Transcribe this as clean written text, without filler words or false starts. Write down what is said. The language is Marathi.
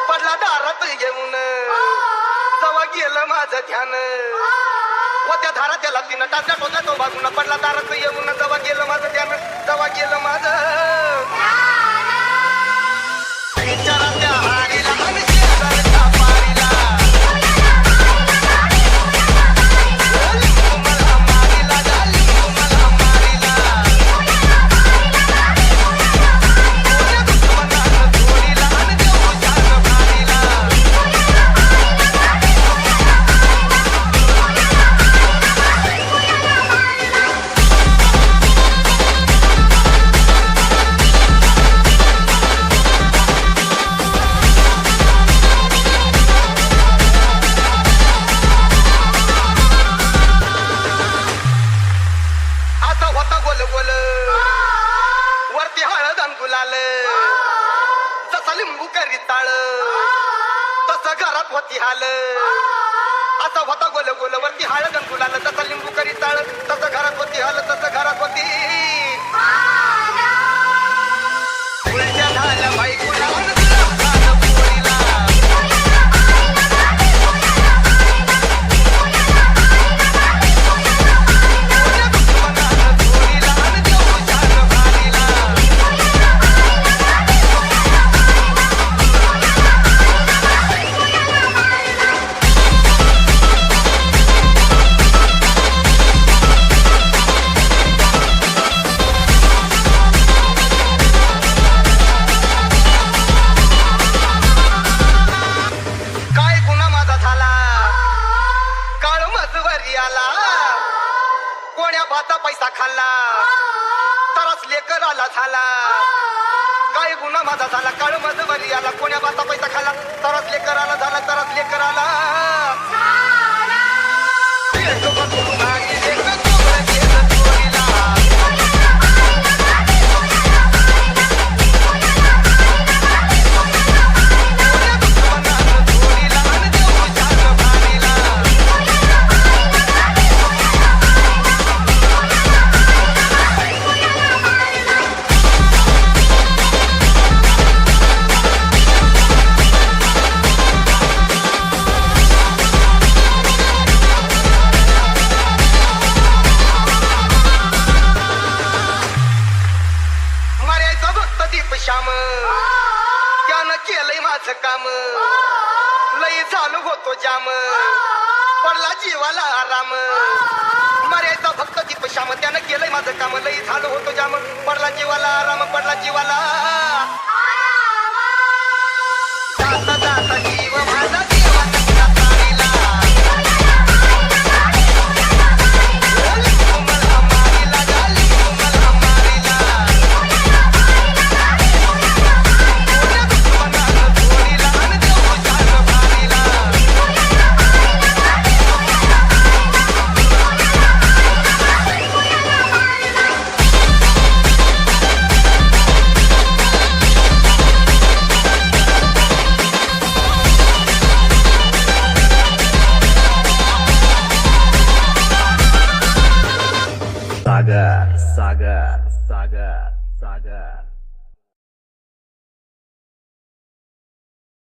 पडला दारात घेऊन जवा गेलं माझं ध्यान व त्या धारा त्याला तिनं टाचल्या टोचल्या तो बाजून पडला दारात येऊन जवा गेलं माझं ध्यान जवा गेलं माझं विचाराच्या हारीला आणि शेजारच्या पारीला वरती हळद गुलाल जसा लिंबू करी ताळ तसं घरात होती हाल असा होता गोल गोल वरती हळद गुलाल तसा लिंबू करी ताळ तसं घरात होती हाल तसं घरात होती उलट्या झाल्या बाई गुलाल कोण्या भाचा पैसा खाल्ला तरच लेकर आला झाला काय गुन्हा माझा झाला काळ मजवरी आला कोण्या भाचा पैसा खाल्ला तरच लेकर आला झाला तरच लेकर आला श्याम त्यानं केलंय माझं काम लई झालो होतो जाम पडला जीवाला आराम मर्यादा भक्त दीप श्याम त्यानं केलंय माझं काम लई झालो होतो जाम पडला जीवाला आराम पडला जीवाला जाता जाता जीव माझा Saga.